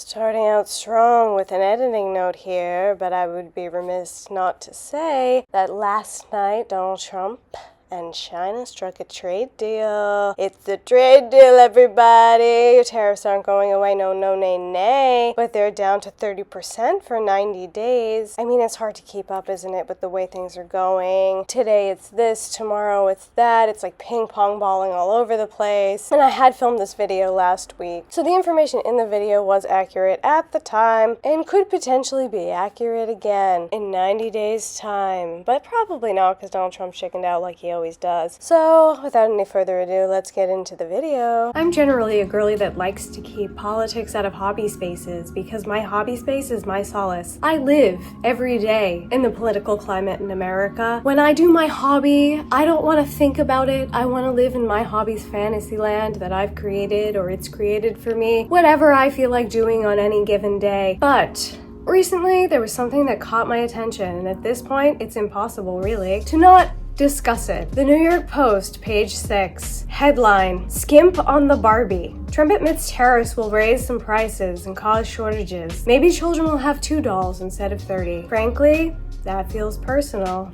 Starting out strong with an editing note here, but I would be remiss not to say that last night Donald Trump and China struck a trade deal. It's a trade deal, everybody. Tariffs aren't going away, no, nay, nay. But they're down to 30% for 90 days. I mean, it's hard to keep up, isn't it, with the way things are going? Today it's this, tomorrow it's that. It's like ping pong balling all over the place. And I had filmed this video last week, so the information in the video was accurate at the time and could potentially be accurate again in 90 days' time. But probably not, because Donald Trump chickened out like he always does. So without any further ado, let's get into the video. I'm generally a girly that likes to keep politics out of hobby spaces because my hobby space is my solace. I live every day in the political climate in America. When I do my hobby, I don't want to think about it. I want to live in my hobby's fantasy land that I've created or it's created for me. Whatever I feel like doing on any given day. But recently, there was something that caught my attention, and at this point, it's impossible, really, to not discuss it. The New York Post, page 6, headline, Skimp on the Barbie. Trump admits tariffs will raise some prices and cause shortages. Maybe children will have 2 dolls instead of 30. Frankly, that feels personal.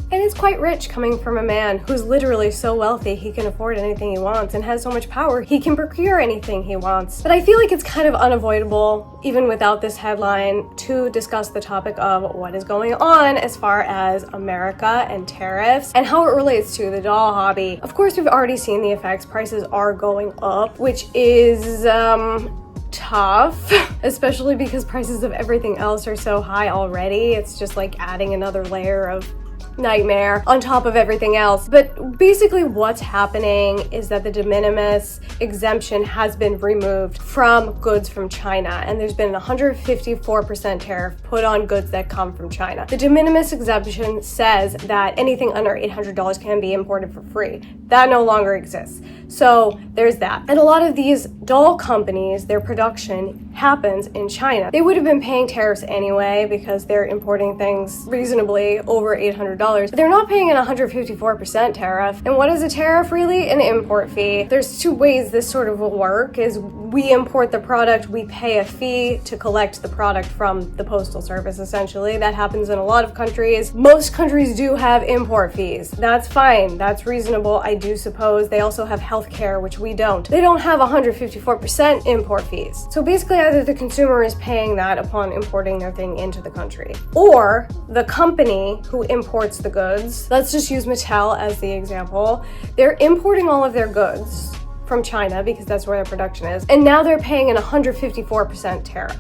And it's quite rich coming from a man who's literally so wealthy he can afford anything he wants and has so much power he can procure anything he wants. But I feel like it's kind of unavoidable, even without this headline, to discuss the topic of what is going on as far as America and tariffs and how it relates to the doll hobby. Of course, we've already seen the effects. Prices are going up, which is tough, especially because prices of everything else are so high already. It's just like adding another layer of nightmare on top of everything else. But basically what's happening is that the de minimis exemption has been removed from goods from China, and there's been a 154% tariff put on goods that come from China. The de minimis exemption says that anything under $800 can be imported for free. That no longer exists. So there's that. And a lot of these doll companies, their production happens in China. They would have been paying tariffs anyway because they're importing things reasonably over $800. But they're not paying an 154% tariff. And what is a tariff really? An import fee. There's 2 ways this sort of will work. Is we import the product, we pay a fee to collect the product from the postal service, essentially. That happens in a lot of countries. Most countries do have import fees. That's fine. That's reasonable, I do suppose. They also have healthcare, which we don't. They don't have 154% import fees. So basically either the consumer is paying that upon importing their thing into the country, or the company who imports the goods, let's just use Mattel as the example, they're importing all of their goods from China because that's where their production is, and now they're paying an 154% tariff,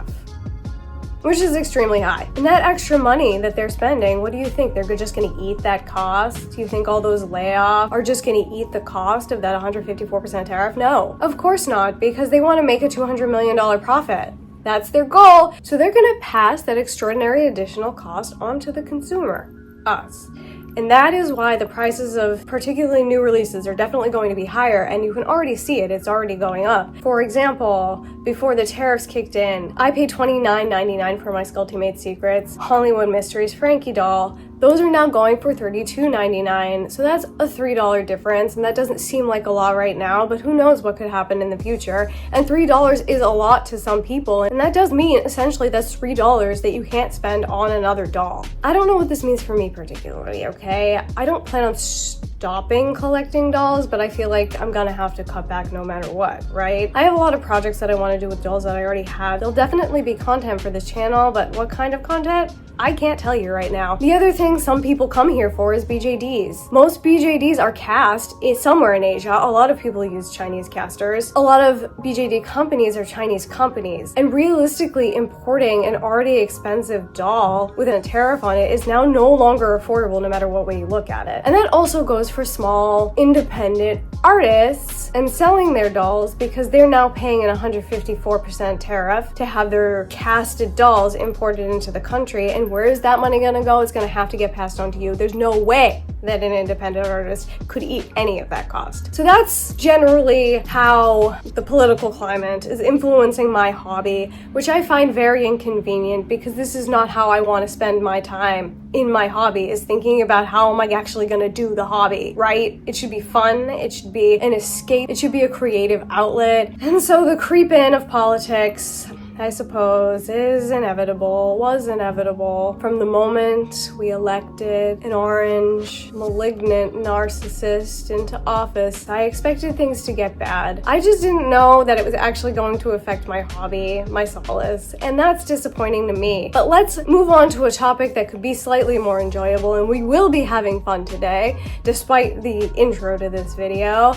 which is extremely high. And that extra money that they're spending, what do you think? They're just gonna eat that cost? Do you think all those layoffs are just gonna eat the cost of that 154% tariff? No, of course not, because they wanna make a $200 million profit. That's their goal. So they're gonna pass that extraordinary additional cost onto the consumer, us. And that is why the prices of particularly new releases are definitely going to be higher, and you can already see it, it's already going up. For example, before the tariffs kicked in, I paid $29.99 for my Sculpty Made Secrets Hollywood Mysteries Frankie doll. Those are now going for $32.99, so that's a $3 difference, and that doesn't seem like a lot right now, but who knows what could happen in the future. And $3 is a lot to some people, and that does mean essentially that's $3 that you can't spend on another doll. I don't know what this means for me particularly, okay? I don't plan on stopping collecting dolls, but I feel like I'm gonna have to cut back no matter what, right? I have a lot of projects that I want to do with dolls that I already have. There'll definitely be content for this channel, but what kind of content? I can't tell you right now. The other thing some people come here for is BJDs. Most BJDs are cast somewhere in Asia. A lot of people use Chinese casters. A lot of BJD companies are Chinese companies. And realistically, importing an already expensive doll with a tariff on it is now no longer affordable no matter what way you look at it. And that also goes for small, independent artists and selling their dolls, because they're now paying an 154% tariff to have their casted dolls imported into the country. And where is that money gonna go? It's gonna have to get passed on to you. There's no way that an independent artist could eat any of that cost. So that's generally how the political climate is influencing my hobby, which I find very inconvenient because this is not how I want to spend my time in my hobby, is thinking about how am I actually going to do the hobby, right? It should be fun, it should be an escape, it should be a creative outlet. And so the creep in of politics I suppose, is inevitable, was inevitable. From the moment we elected an orange, malignant narcissist into office, I expected things to get bad. I just didn't know that it was actually going to affect my hobby, my solace, and that's disappointing to me. But let's move on to a topic that could be slightly more enjoyable, and we will be having fun today, despite the intro to this video.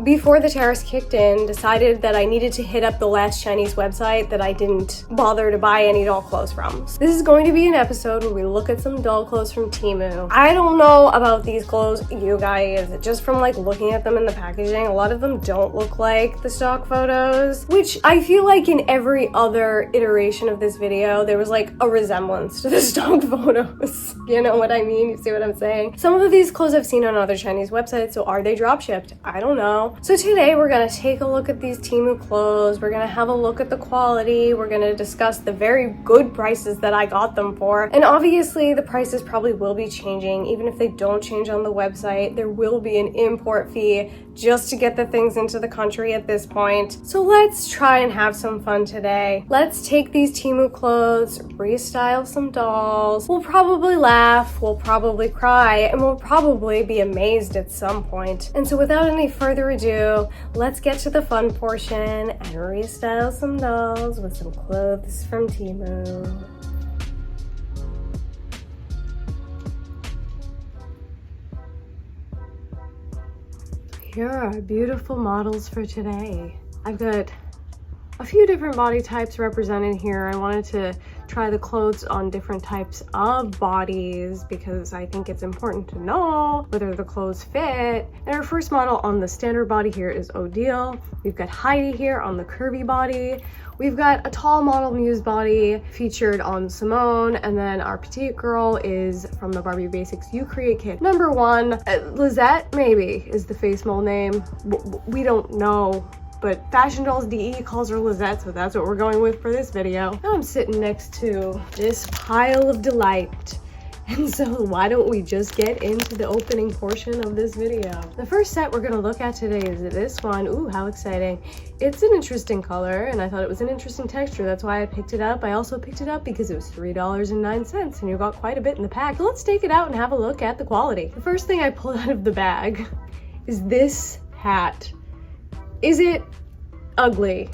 Before the tariffs kicked in, decided that I needed to hit up the last Chinese website that I didn't bother to buy any doll clothes from. So this is going to be an episode where we look at some doll clothes from TEMU. I don't know about these clothes, you guys, just from like looking at them in the packaging, a lot of them don't look like the stock photos, which I feel like in every other iteration of this video, there was like a resemblance to the stock photos. You know what I mean? You see what I'm saying? Some of these clothes I've seen on other Chinese websites, so are they drop shipped? I don't know. So today we're gonna take a look at these TEMU clothes. We're gonna have a look at the quality. We're gonna discuss the very good prices that I got them for. And obviously the prices probably will be changing. Even if they don't change on the website, there will be an import fee just to get the things into the country at this point. So let's try and have some fun today. Let's take these TEMU clothes, restyle some dolls. We'll probably laugh, we'll probably cry, and we'll probably be amazed at some point. And so without any further ado, let's get to the fun portion and restyle some dolls with some clothes from TEMU. Here are our beautiful models for today. I've got a few different body types represented here. I wanted to try the clothes on different types of bodies because I think it's important to know whether the clothes fit. And our first model on the standard body here is Odile. We've got Heidi here on the curvy body. We've got a tall model Muse body featured on Simone, and then our petite girl is from the Barbie Basics You Create kit. Number 1, Lizette maybe is the face mold name. We don't know. But Fashion Dolls DE calls her Lizette, so that's what we're going with for this video. Now I'm sitting next to this pile of delight. And so why don't we just get into the opening portion of this video. The first set we're gonna look at today is this one. Ooh, how exciting. It's an interesting color, and I thought it was an interesting texture. That's why I picked it up. I also picked it up because it was $3.09, and you got quite a bit in the pack. So let's take it out and have a look at the quality. The first thing I pulled out of the bag is this hat. Is it ugly?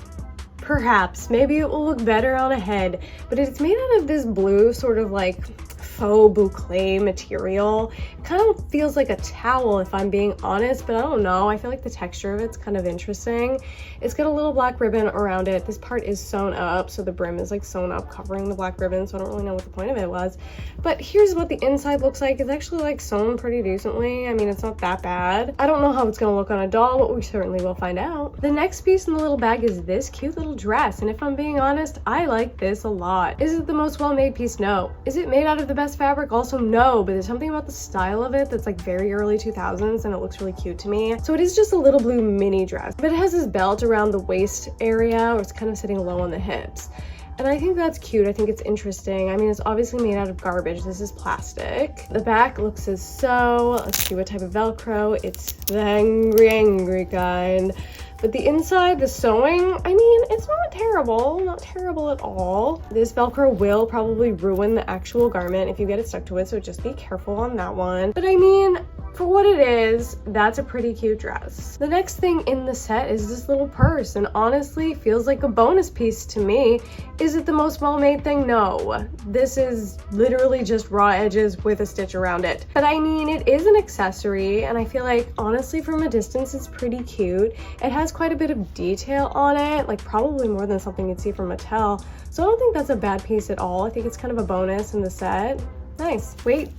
Perhaps. Maybe it will look better on a head, but it's made out of this blue sort of like faux boucle material. It kind of feels like a towel if I'm being honest, but I don't know. I feel like the texture of it's kind of interesting. It's got a little black ribbon around it. This part is sewn up, so the brim is like sewn up covering the black ribbon, so I don't really know what the point of it was. But here's what the inside looks like. It's actually like sewn pretty decently. I mean, it's not that bad. I don't know how it's gonna look on a doll, but we certainly will find out. The next piece in the little bag is this cute little dress, and if I'm being honest, I like this a lot. Is it the most well-made piece? No. Is it made out of the best fabric? Also no, but there's something about the style of it that's like very early 2000s, and it looks really cute to me. So it is just a little blue mini dress, but it has this belt around the waist area, or it's kind of sitting low on the hips. And I think that's cute. I think it's interesting. I mean, it's obviously made out of garbage. This is plastic. The back looks as so. Let's see what type of Velcro. It's the angry kind. But the inside, the sewing, I mean, it's not terrible at all. This Velcro will probably ruin the actual garment if you get it stuck to it, so just be careful on that one. But I mean, for what it is, that's a pretty cute dress. The next thing in the set is this little purse, and honestly feels like a bonus piece to me. Is it the most well-made thing? No. This is literally just raw edges with a stitch around it. But I mean, it is an accessory, and I feel like honestly from a distance it's pretty cute. It has quite a bit of detail on it, like probably more than something you'd see from Mattel. So I don't think that's a bad piece at all. I think it's kind of a bonus in the set. Nice. Wait.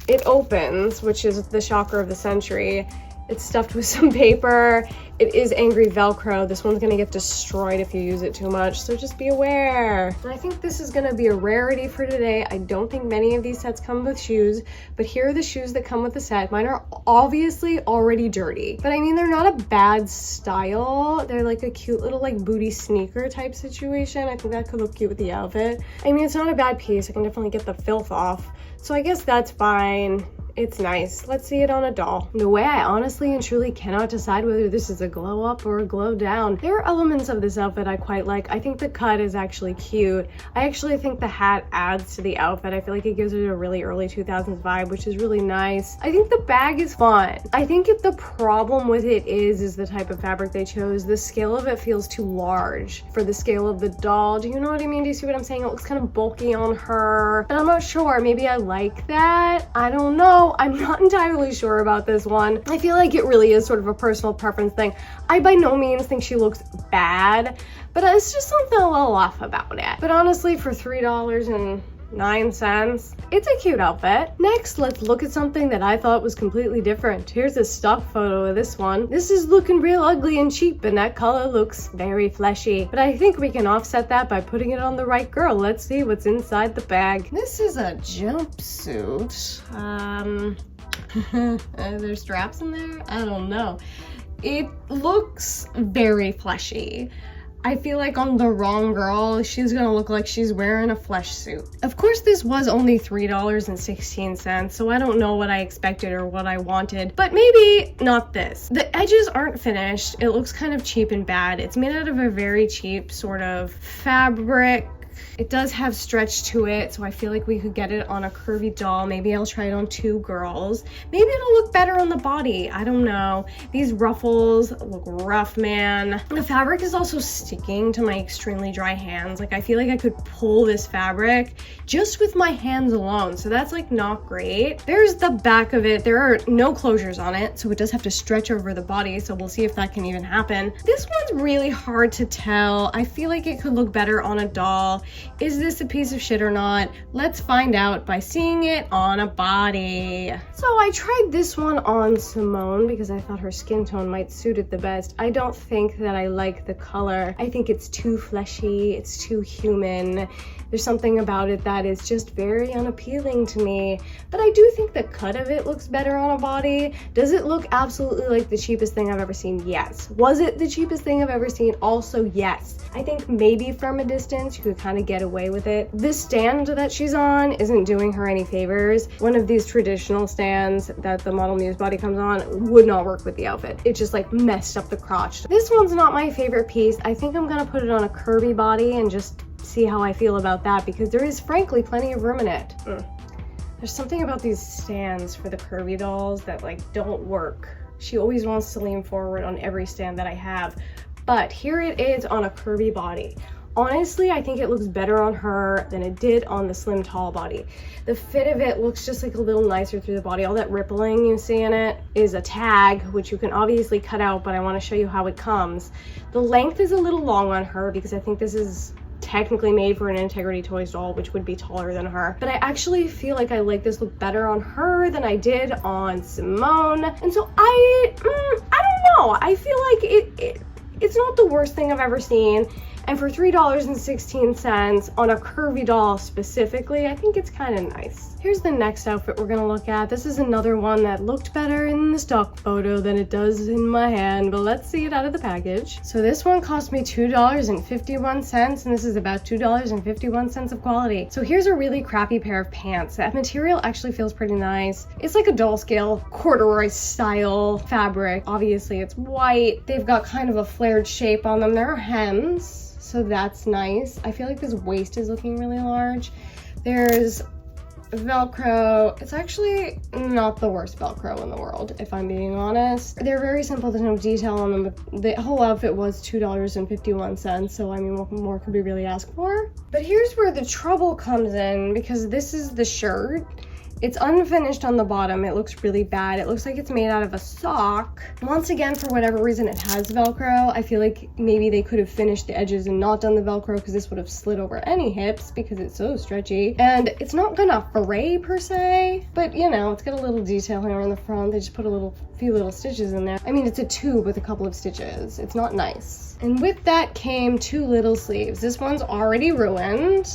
It opens, which is the shocker of the century. It's stuffed with some paper. It is angry Velcro. This one's gonna get destroyed if you use it too much, so just be aware. And I think this is gonna be a rarity for today. I don't think many of these sets come with shoes, but here are the shoes that come with the set. Mine are obviously already dirty, but I mean, they're not a bad style. They're like a cute little like booty sneaker type situation. I think that could look cute with the outfit. I mean, it's not a bad piece. I can definitely get the filth off. So I guess that's fine. It's nice. Let's see it on a doll. The way I honestly and truly cannot decide whether this is a glow up or a glow down. There are elements of this outfit I quite like. I think the cut is actually cute. I actually think the hat adds to the outfit. I feel like it gives it a really early 2000s vibe, which is really nice. I think the bag is fun. I think if the problem with it is the type of fabric they chose. The scale of it feels too large for the scale of the doll. Do you know what I mean? Do you see what I'm saying? It looks kind of bulky on her, and I'm not sure. Maybe I like that. I don't know. I'm not entirely sure about this one. I feel like it really is sort of a personal preference thing. I by no means think she looks bad, but it's just something a little off about it. But honestly, for $3.09, it's a cute outfit. Next, let's look at something that I thought was completely different. Here's a stock photo of this one. This is looking real ugly and cheap, and that color looks very fleshy. But I think we can offset that by putting it on the right girl. Let's see what's inside the bag. This is a jumpsuit. Are there straps in there? I don't know. It looks very fleshy. I feel like on the wrong girl, she's gonna look like she's wearing a flesh suit. Of course, this was only $3.16, so I don't know what I expected or what I wanted, but maybe not this. The edges aren't finished. It looks kind of cheap and bad. It's made out of a very cheap sort of fabric. It does have stretch to it, so I feel like we could get it on a curvy doll. Maybe I'll try it on 2 girls. Maybe it'll look better on the body. I don't know. These ruffles look rough, man. The fabric is also sticking to my extremely dry hands. Like, I feel like I could pull this fabric just with my hands alone, so that's like not great. There's the back of it. There are no closures on it, so it does have to stretch over the body, so we'll see if that can even happen. This one's really hard to tell. I feel like it could look better on a doll. Is this a piece of shit or not? Let's find out by seeing it on a body. So I tried this one on Simone because I thought her skin tone might suit it the best. I don't think that I like the color. I think it's too fleshy, it's too human. There's something about it that is just very unappealing to me. But I do think the cut of it looks better on a body. Does it look absolutely like the cheapest thing I've ever seen? Yes. Was it the cheapest thing I've ever seen? Also, yes. I think maybe from a distance you could kind of get away with it. This stand that she's on isn't doing her any favors. One of these traditional stands that the Model Muse body comes on would not work with the outfit. It just like messed up the crotch. This one's not my favorite piece. I think I'm gonna put it on a curvy body and just see how I feel about that, because there is frankly plenty of room in it. There's something about these stands for the curvy dolls that like don't work. She always wants to lean forward on every stand that I have, but here it is on a curvy body. Honestly, I think it looks better on her than it did on the slim tall body. The fit of it looks just like a little nicer through the body. All that rippling you see in it is a tag, which you can obviously cut out, but I want to show you how it comes. The length is a little long on her because I think this is technically made for an Integrity Toys doll, which would be taller than her. But I actually feel like I like this look better on her than I did on Simone. And so I don't know. I feel like it's not the worst thing I've ever seen. And for $3.16 on a curvy doll specifically, I think it's kind of nice. Here's the next outfit we're gonna look at. This is another one that looked better in the stock photo than it does in my hand, but let's see it out of the package. So this one cost me $2.51, and this is about $2.51 of quality. So here's a really crappy pair of pants. That material actually feels pretty nice. It's like a doll scale corduroy style fabric. Obviously it's white. They've got kind of a flared shape on them. There are hems, so that's nice. I feel like this waist is looking really large. There's Velcro. It's actually not the worst Velcro in the world, if I'm being honest. They're very simple, there's no detail on them, but the whole outfit was $2.51, so I mean, what more could we really ask for? But here's where the trouble comes in, because this is the shirt. It's unfinished on the bottom. It looks really bad. It looks like it's made out of a sock. Once again, for whatever reason, it has Velcro. I feel like maybe they could have finished the edges and not done the Velcro, because this would have slid over any hips because it's so stretchy. And it's not gonna fray per se, but you know, it's got a little detail here on the front. They just put a few little stitches in there. I mean, it's a tube with a couple of stitches. It's not nice. And with that came 2 little sleeves. This one's already ruined,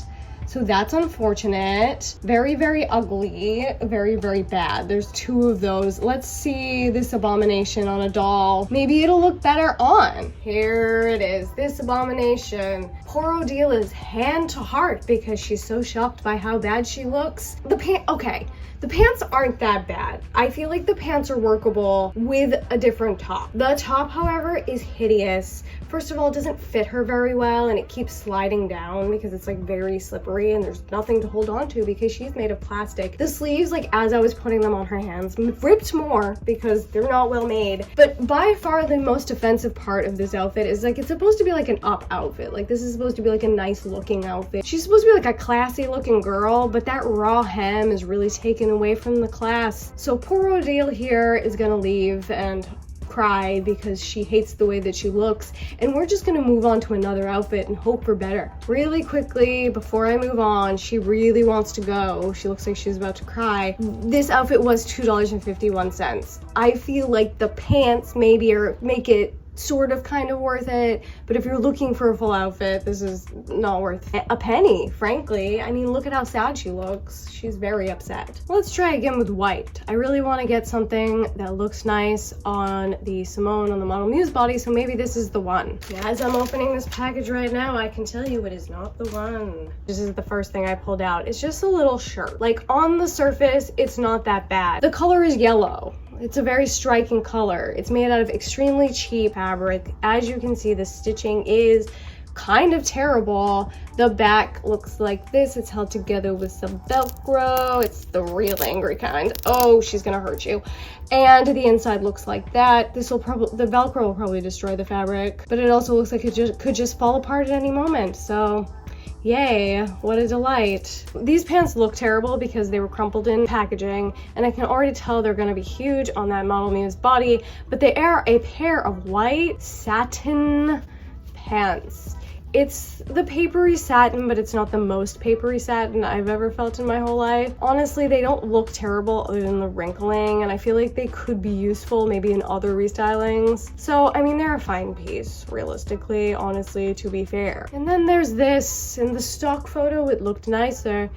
so that's unfortunate. Very, very ugly. Very, very bad. There's 2 of those. Let's see this abomination on a doll. Maybe it'll look better on. Here it is. This abomination. Poor Odile is hand to heart because she's so shocked by how bad she looks. The pant, okay. The pants aren't that bad. I feel like the pants are workable with a different top. The top, however, is hideous. First of all, it doesn't fit her very well and it keeps sliding down because it's like very slippery and there's nothing to hold on to because she's made of plastic. The sleeves, like as I was putting them on her hands, ripped more because they're not well made. But by far the most offensive part of this outfit is like it's supposed to be like an up outfit. Like this is supposed to be like a nice looking outfit. She's supposed to be like a classy looking girl, but that raw hem is really taken away from the class. So poor Odile here is gonna leave and cry because she hates the way that she looks, and we're just gonna move on to another outfit and hope for better. Really quickly, before I move on, she really wants to go. She looks like she's about to cry. This outfit was $2.51. I feel like the pants maybe make it sort of kind of worth it, but if you're looking for a full outfit, this is not worth a penny, frankly. I mean, look at how sad she looks. She's very upset. Let's try again with white. I really want to get something that looks nice on the Simone, on the Model Muse body, so maybe this is the one. As I'm opening this package right now, I can tell you it is not the one. This is the first thing I pulled out. It's just a little shirt. Like on the surface, it's not that bad. The color is yellow. It's a very striking color. It's made out of extremely cheap fabric. As you can see, the stitching is kind of terrible. The back looks like this. It's held together with some Velcro. It's the real angry kind. Oh, she's gonna hurt you. And the inside looks like that. The Velcro will probably destroy the fabric, but it also looks like it could just fall apart at any moment. So yay, what a delight. These pants look terrible because they were crumpled in packaging, and I can already tell they're gonna be huge on that Model Muse body, but they are a pair of white satin pants. It's the papery satin, but it's not the most papery satin I've ever felt in my whole life. Honestly, they don't look terrible other than the wrinkling, and I feel like they could be useful maybe in other restylings. So, I mean, they're a fine piece, realistically, honestly, to be fair. And then there's this. In the stock photo, it looked nicer.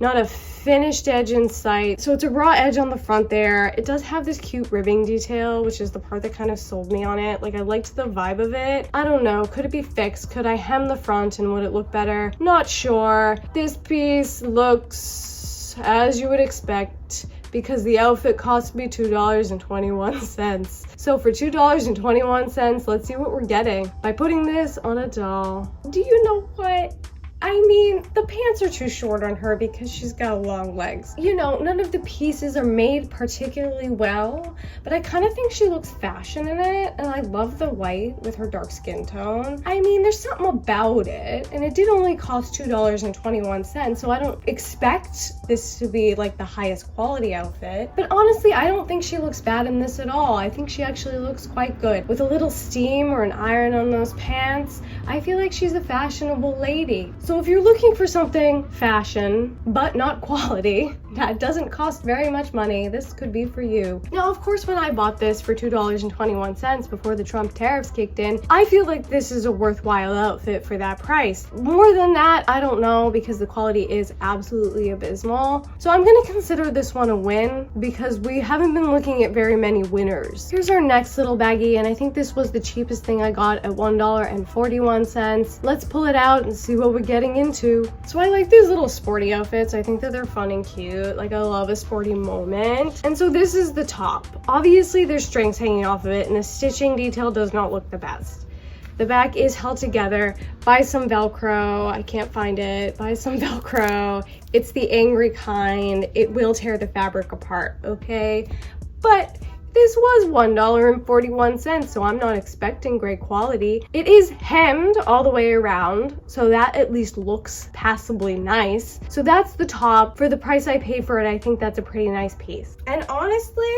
Not a finished edge in sight. So it's a raw edge on the front there. It does have this cute ribbing detail, which is the part that kind of sold me on it. Like, I liked the vibe of it. I don't know, could it be fixed? Could I hem the front and would it look better? Not sure. This piece looks as you would expect because the outfit cost me $2.21. So for $2.21, let's see what we're getting by putting this on a doll. Do you know what? I mean, the pants are too short on her because she's got long legs. You know, none of the pieces are made particularly well, but I kind of think she looks fashion in it, and I love the white with her dark skin tone. I mean, there's something about it, and it did only cost $2.21, so I don't expect this to be like the highest quality outfit. But honestly, I don't think she looks bad in this at all. I think she actually looks quite good. With a little steam or an iron on those pants, I feel like she's a fashionable lady. So if you're looking for something fashion, but not quality, that doesn't cost very much money, this could be for you. Now, of course, when I bought this for $2.21 before the Trump tariffs kicked in, I feel like this is a worthwhile outfit for that price. More than that, I don't know, because the quality is absolutely abysmal. So I'm gonna consider this one a win because we haven't been looking at very many winners. Here's our next little baggie, and I think this was the cheapest thing I got at $1.41. Let's pull it out and see what we're getting into. So I like these little sporty outfits. I think that they're fun and cute. Like, I love a sporty moment. And so this is the top. Obviously there's strings hanging off of it, and the stitching detail does not look the best. The back is held together by some Velcro. I can't find it. By some Velcro. It's the angry kind. It will tear the fabric apart, okay? But this was $1.41, so I'm not expecting great quality. It is hemmed all the way around, so that at least looks passably nice. So that's the top. For the price I paid for it, I think that's a pretty nice piece. And honestly,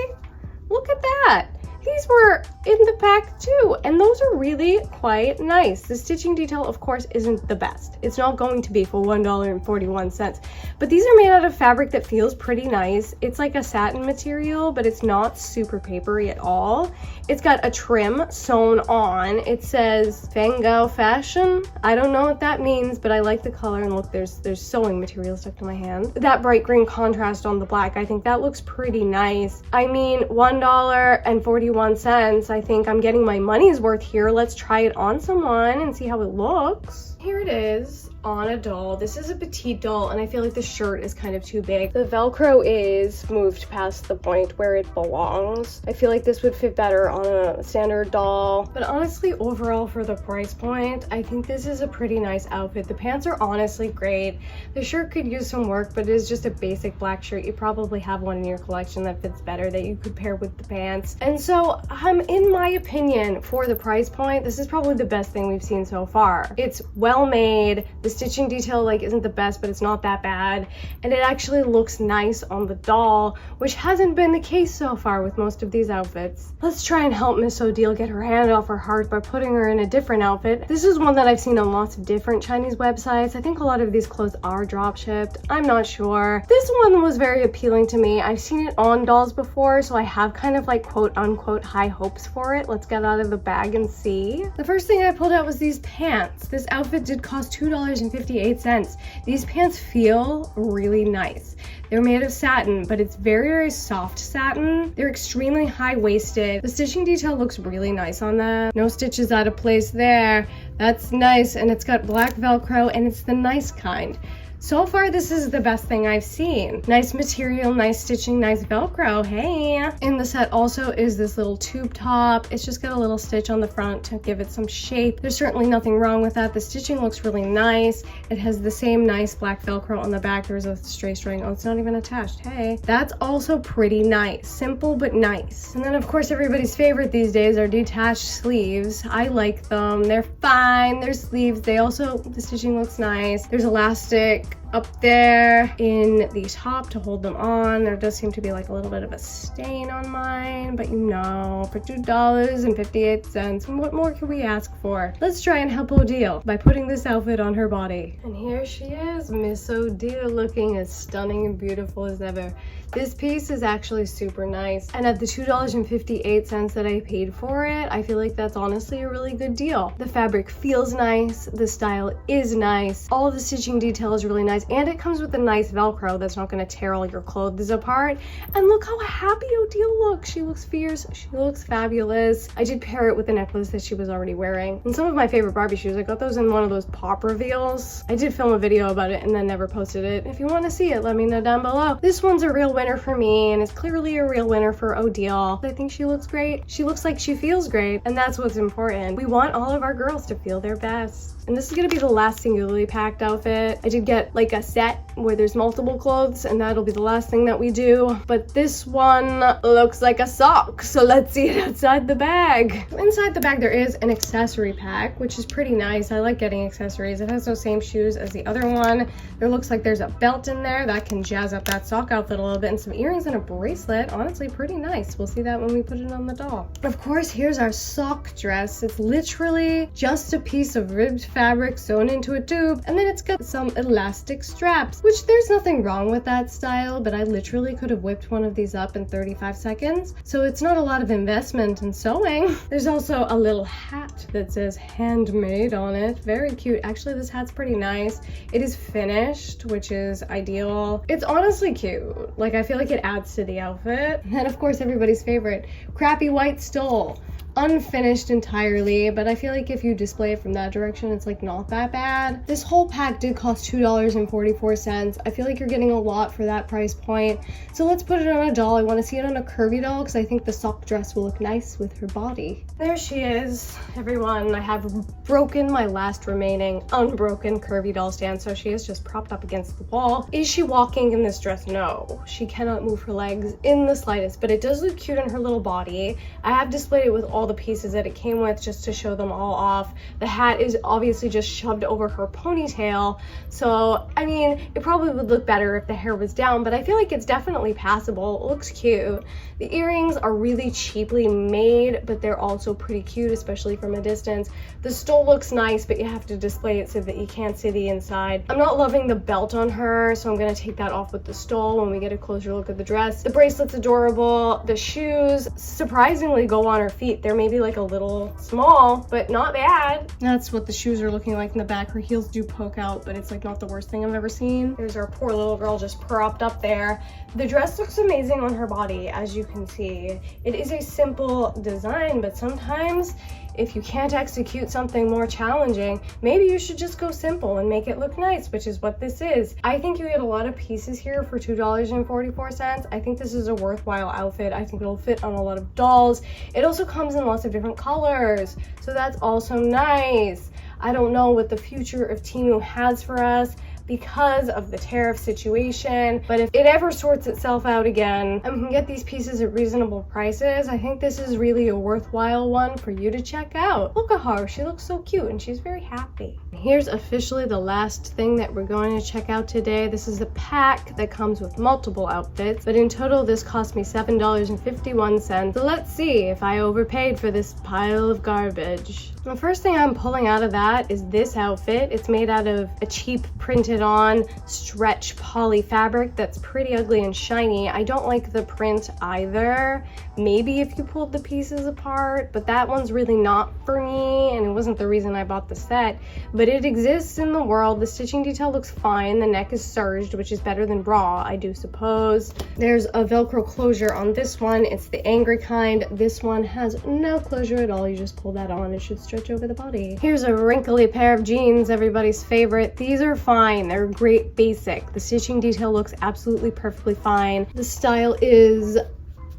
look at that. These were in the pack too, and those are really quite nice. The stitching detail, of course, isn't the best. It's not going to be for $1.41, but these are made out of fabric that feels pretty nice. It's like a satin material, but it's not super papery at all. It's got a trim sewn on. It says Fangao Fashion. I don't know what that means, but I like the color, and look, there's sewing material stuck to my hand. That bright green contrast on the black, I think that looks pretty nice. I mean, $1.41. I think I'm getting my money's worth here. Let's try it on someone and see how it looks. Here it is on a doll. This is a petite doll, and I feel like the shirt is kind of too big. The Velcro is moved past the point where it belongs. I feel like this would fit better on a standard doll, but honestly, overall for the price point, I think this is a pretty nice outfit. The pants are honestly great. The shirt could use some work, but it is just a basic black shirt. You probably have one in your collection that fits better that you could pair with the pants. And so, in my opinion, for the price point, this is probably the best thing we've seen so far. It's well made. The stitching detail like isn't the best, but it's not that bad, and it actually looks nice on the doll, which hasn't been the case so far with most of these outfits. Let's try and help Miss Odile get her hand off her heart by putting her in a different outfit. This is one that I've seen on lots of different Chinese websites. I think a lot of these clothes are drop shipped. I'm not sure. This one was very appealing to me. I've seen it on dolls before, so I have kind of like quote unquote high hopes for it. Let's get out of the bag and see. The first thing I pulled out was these pants. This outfit did cost $2.58. These pants feel really nice. They're made of satin, but it's very, very soft satin. They're extremely high-waisted. The stitching detail looks really nice on them. No stitches out of place there. That's nice, and it's got black Velcro, and it's the nice kind. So far, this is the best thing I've seen. Nice material, nice stitching, nice Velcro, hey! In the set also is this little tube top. It's just got a little stitch on the front to give it some shape. There's certainly nothing wrong with that. The stitching looks really nice. It has the same nice black Velcro on the back. There's a stray string. Oh, it's not even attached, hey! That's also pretty nice. Simple, but nice. And then, of course, everybody's favorite these days are detached sleeves. I like them. They're fine. They're sleeves. The stitching looks nice. There's elastic up there in the top to hold them on. There does seem to be like a little bit of a stain on mine, but you know, for $2.58, what more can we ask for? Let's try and help Odile by putting this outfit on her body. And here she is, Miss Odile, looking as stunning and beautiful as ever. This piece is actually super nice, and at the $2.58 that I paid for it, I feel like that's honestly a really good deal. The fabric feels nice, the style is nice, all of the stitching detail is really nice, and it comes with a nice Velcro that's not going to tear all your clothes apart. And look how happy Odile looks. She looks fierce, she looks fabulous. I did pair it with the necklace that she was already wearing. And some of my favorite Barbie shoes, I got those in one of those pop reveals. I did film a video about it and then never posted it. If you want to see it, let me know down below. This one's a real winner for me, and it's clearly a real winner for Odile. I think she looks great. She looks like she feels great, and that's what's important. We want all of our girls to feel their best. And this is gonna be the last singularly packed outfit. I did get like a set where there's multiple clothes, and that'll be the last thing that we do. But this one looks like a sock, so let's see it outside the bag. Inside the bag there is an accessory pack, which is pretty nice. I like getting accessories. It has those same shoes as the other one. There looks like there's a belt in there that can jazz up that sock outfit a little bit, and some earrings and a bracelet. Honestly, pretty nice. We'll see that when we put it on the doll. Of course, here's our sock dress. It's literally just a piece of ribbed fabric sewn into a tube, and then it's got some elastic straps, which there's nothing wrong with that style, but I literally could have whipped one of these up in 35 seconds, so it's not a lot of investment in sewing. There's also a little hat that says handmade on it. Very cute. Actually, this hat's pretty nice. It is finished, which is ideal. It's honestly cute. Like, I feel like it adds to the outfit. And then, of course, everybody's favorite, crappy white stole. Unfinished entirely, but I feel like if you display it from that direction, it's like not that bad. This whole pack did cost $2.44. I feel like you're getting a lot for that price point. So let's put it on a doll. I want to see it on a curvy doll because I think the sock dress will look nice with her body. There she is, everyone. I have broken my last remaining unbroken curvy doll stand, so she is just propped up against the wall. Is she walking in this dress? No, she cannot move her legs in the slightest, but it does look cute on her little body. I have displayed it with all the pieces that it came with just to show them all off. The hat is obviously just shoved over her ponytail, so I mean, it probably would look better if the hair was down, but I feel like it's definitely passable. It looks cute. The earrings are really cheaply made, but they're also pretty cute, especially from a distance. The stole looks nice, but you have to display it so that you can't see the inside. I'm not loving the belt on her, so I'm gonna take that off with the stole when we get a closer look at the dress. The bracelet's adorable. The shoes surprisingly go on her feet. They're maybe like a little small, but not bad. That's what the shoes are looking like in the back. Her heels do poke out, but it's like not the worst thing I've ever seen. There's our poor little girl just propped up there. The dress looks amazing on her body, as you can see. It is a simple design, but sometimes if you can't execute something more challenging, maybe you should just go simple and make it look nice, which is what this is. I think you get a lot of pieces here for $2.44. I think this is a worthwhile outfit. I think it'll fit on a lot of dolls. It also comes in lots of different colors, so that's also nice. I don't know what the future of TEMU has for us because of the tariff situation, but if it ever sorts itself out again and we can get these pieces at reasonable prices, I think this is really a worthwhile one for you to check out. Look at her, she looks so cute and she's very happy. Here's officially the last thing that we're going to check out today. This is the pack that comes with multiple outfits, but in total this cost me $7.51. So let's see if I overpaid for this pile of garbage. The first thing I'm pulling out of that is this outfit. It's made out of a cheap printed on stretch poly fabric that's pretty ugly and shiny. I don't like the print either. Maybe if you pulled the pieces apart, but that one's really not for me, and it wasn't the reason I bought the set, but it exists in the world. The stitching detail looks fine. The neck is serged, which is better than raw, I do suppose. There's a Velcro closure on this one. It's the angry kind. This one has no closure at all. You just pull that on. It should stretch over the body. Here's a wrinkly pair of jeans, everybody's favorite. These are fine. They're great basic. The stitching detail looks absolutely perfectly fine. The style is,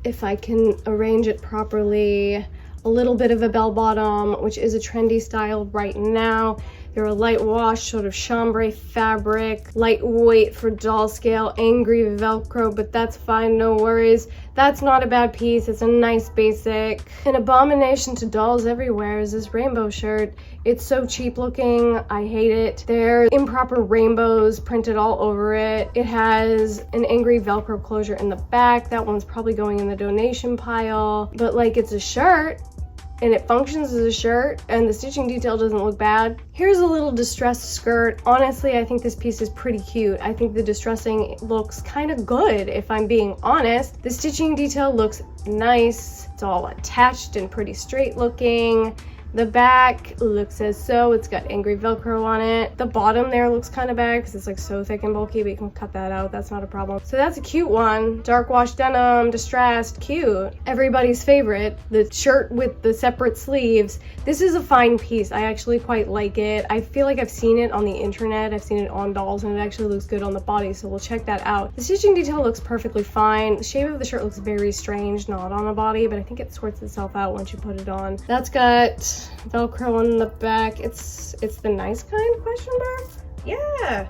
if I can arrange it properly, a little bit of a bell bottom, which is a trendy style right now. They're a light wash, sort of chambray fabric, lightweight for doll scale, angry Velcro, but that's fine, no worries. That's not a bad piece, it's a nice basic. An abomination to dolls everywhere is this rainbow shirt. It's so cheap looking, I hate it. There are improper rainbows printed all over it. It has an angry Velcro closure in the back. That one's probably going in the donation pile, but like it's a shirt, and it functions as a shirt, and the stitching detail doesn't look bad. Here's a little distressed skirt. Honestly, I think this piece is pretty cute. I think the distressing looks kind of good, if I'm being honest. The stitching detail looks nice. It's all attached and pretty straight looking. The back looks as so. It's got angry Velcro on it. The bottom there looks kind of bad because it's like so thick and bulky, but you can cut that out. That's not a problem. So that's a cute one. Dark wash denim, distressed, cute. Everybody's favorite, the shirt with the separate sleeves. This is a fine piece. I actually quite like it. I feel like I've seen it on the internet. I've seen it on dolls, and it actually looks good on the body, so we'll check that out. The stitching detail looks perfectly fine. The shape of the shirt looks very strange, not on a body, but I think it sorts itself out once you put it on. That's got Velcro on the back. It's the nice kind, question mark? Yeah,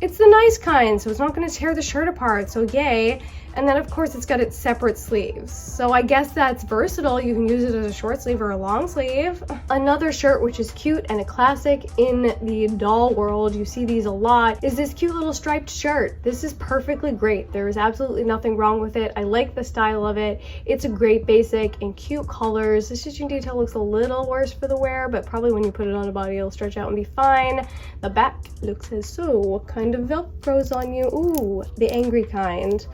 it's the nice kind, so it's not going to tear the shirt apart, so yay. And then of course it's got its separate sleeves, so I guess that's versatile. You can use it as a short sleeve or a long sleeve. Another shirt which is cute and a classic in the doll world, you see these a lot, is this cute little striped shirt. This is perfectly great. There is absolutely nothing wrong with it. I like the style of it. It's a great basic in cute colors. The stitching detail looks a little worse for the wear, but probably when you put it on a body it'll stretch out and be fine. The back looks as so. What kind of Velcro's on you? Ooh, the angry kind.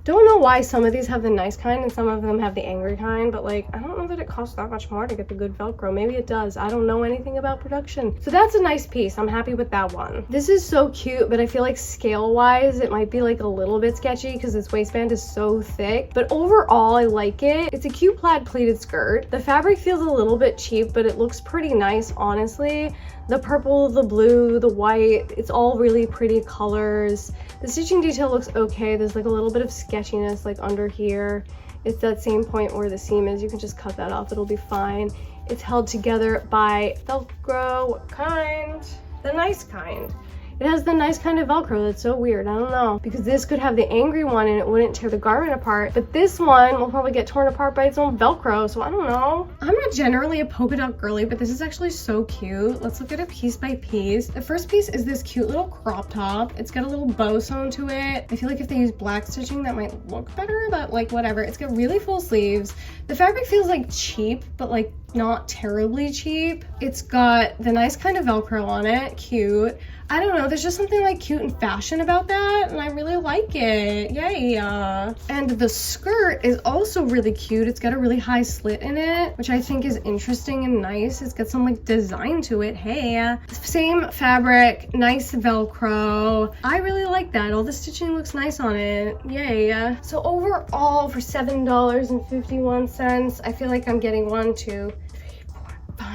Don't know why some of these have the nice kind and some of them have the angry kind, but like, I don't know that it costs that much more to get the good Velcro. Maybe it does. I don't know anything about production. So that's a nice piece. I'm happy with that one. This is so cute, but I feel like scale-wise, it might be like a little bit sketchy because this waistband is so thick, but overall, I like it. It's a cute plaid pleated skirt. The fabric feels a little bit cheap, but it looks pretty nice, honestly. The purple, the blue, the white, it's all really pretty colors. The stitching detail looks okay. There's like a little bit of sketchiness like under here. It's that same point where the seam is. You can just cut that off, it'll be fine. It's held together by Velcro. What kind? The nice kind. It has the nice kind of Velcro. That's so weird. I don't know, because this could have the angry one and it wouldn't tear the garment apart, but this one will probably get torn apart by its own Velcro, so I don't know. I'm not generally a polka dot girly, but this is actually so cute. Let's look at it piece by piece. The first piece is this cute little crop top. It's got a little bow sewn to it. I feel like if they use black stitching that might look better, but like whatever. It's got really full sleeves. The fabric feels like cheap, but like not terribly cheap. It's got the nice kind of Velcro on it. Cute. I don't know, there's just something like cute and fashion about that, and I really like it. Yay. And the skirt is also really cute. It's got a really high slit in it, which I think is interesting and nice. It's got some like design to it. Hey, same fabric, nice Velcro. I really like that. All the stitching looks nice on it. Yay. So overall, for $7.51, I feel like I'm getting 1, 2, 3, 4, 5,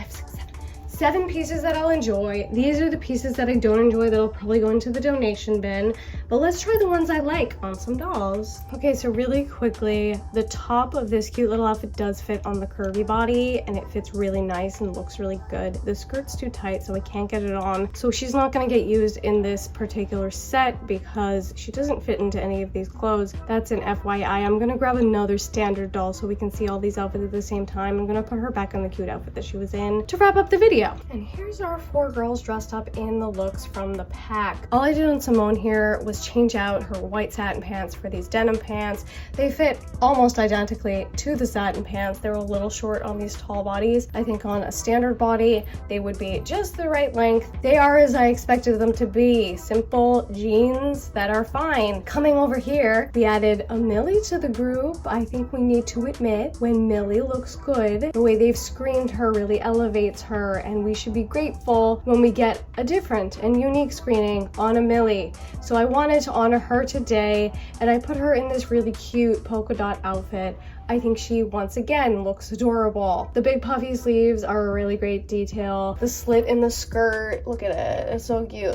7 pieces that I'll enjoy. These are the pieces that I don't enjoy that'll probably go into the donation bin. But let's try the ones I like on some dolls. Okay, so really quickly, the top of this cute little outfit does fit on the curvy body, and it fits really nice and looks really good. The skirt's too tight, so I can't get it on. So she's not gonna get used in this particular set because she doesn't fit into any of these clothes. That's an FYI. I'm gonna grab another standard doll so we can see all these outfits at the same time. I'm gonna put her back in the cute outfit that she was in to wrap up the video. And here's our 4 girls dressed up in the looks from the pack. All I did on Simone here was change out her white satin pants for these denim pants. They fit almost identically to the satin pants. They're a little short on these tall bodies. I think on a standard body, they would be just the right length. They are as I expected them to be. Simple jeans that are fine. Coming over here, we added a Millie to the group. I think we need to admit when Millie looks good, the way they've screened her really elevates her, and we should be grateful when we get a different and unique screening on a Millie. So I wanted to honor her today, and I put her in this really cute polka dot outfit. I think she once again looks adorable. The big puffy sleeves are a really great detail. The slit in the skirt, look at it, it's so cute.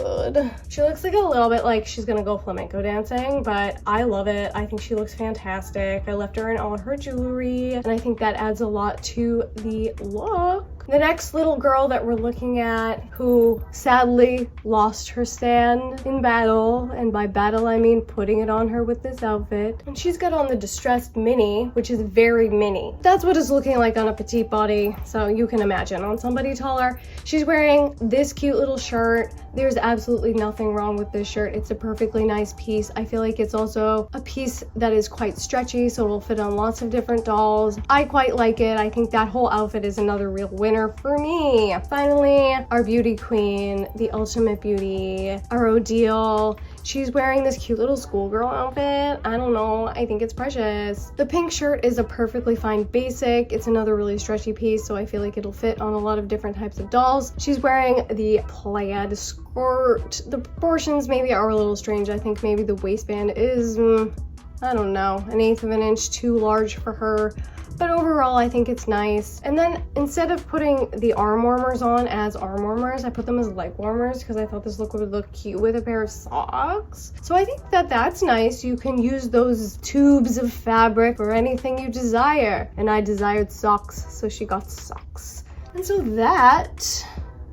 She looks like a little bit like she's gonna go flamenco dancing, but I love it. I think she looks fantastic. I left her in all her jewelry, and I think that adds a lot to the look. The next little girl that we're looking at, who sadly lost her stand in battle, and by battle I mean putting it on her with this outfit. And she's got on the distressed mini, which is very mini. That's what it's looking like on a petite body, so you can imagine on somebody taller. She's wearing this cute little shirt. There's absolutely nothing wrong with this shirt. It's a perfectly nice piece. I feel like it's also a piece that is quite stretchy, so it'll fit on lots of different dolls. I quite like it. I think that whole outfit is another real winner for me. Finally, our beauty queen, the ultimate beauty, our Odile. She's wearing this cute little schoolgirl outfit. I don't know, I think it's precious. The pink shirt is a perfectly fine basic. It's another really stretchy piece, so I feel like it'll fit on a lot of different types of dolls. She's wearing the plaid skirt. The proportions maybe are a little strange. I think maybe the waistband is, I don't know, 1/8 of an inch too large for her. But overall, I think it's nice. And then instead of putting the arm warmers on as arm warmers, I put them as leg warmers because I thought this look would look cute with a pair of socks. So I think that that's nice. You can use those tubes of fabric for anything you desire. And I desired socks, so she got socks. And so that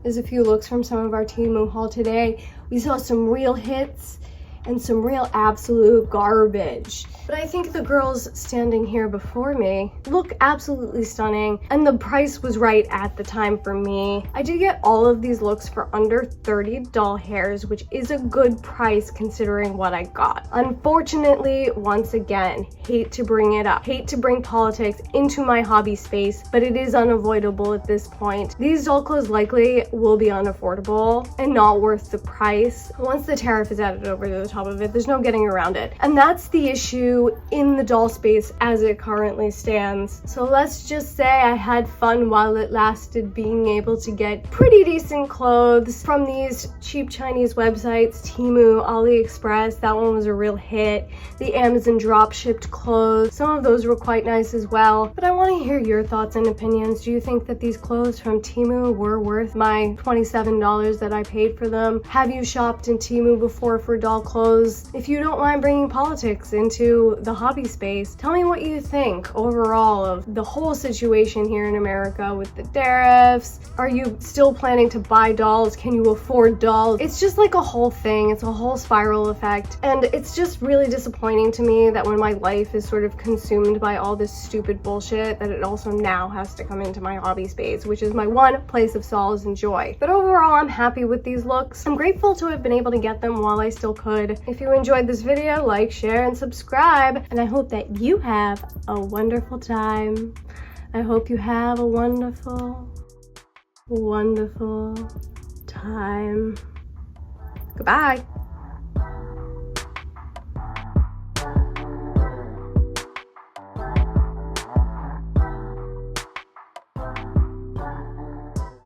is a few looks from some of our TEMU haul today. We saw some real hits and some real absolute garbage. But I think the girls standing here before me look absolutely stunning, and the price was right at the time for me. I did get all of these looks for under 30 doll hairs, which is a good price considering what I got. Unfortunately, once again, hate to bring it up, hate to bring politics into my hobby space, but it is unavoidable at this point. These doll clothes likely will be unaffordable and not worth the price. Once the tariff is added over the top of it, there's no getting around it. And that's the issue in the doll space as it currently stands. So let's just say I had fun while it lasted, being able to get pretty decent clothes from these cheap Chinese websites, TEMU, AliExpress. That one was a real hit. The Amazon drop shipped clothes, some of those were quite nice as well. But I want to hear your thoughts and opinions. Do you think that these clothes from TEMU were worth my $27 that I paid for them? Have you shopped in TEMU before for doll clothes? If you don't mind bringing politics into the hobby space, tell me what you think overall of the whole situation here in America with the tariffs. Are you still planning to buy dolls? Can you afford dolls? It's just like a whole thing. It's a whole spiral effect, and it's just really disappointing to me that when my life is sort of consumed by all this stupid bullshit, that it also now has to come into my hobby space, which is my one place of solace and joy. But overall, I'm happy with these looks. I'm grateful to have been able to get them while I still could. If you enjoyed this video, like, share, and subscribe. And I hope that you have a wonderful time. I hope you have a wonderful, wonderful time. Goodbye.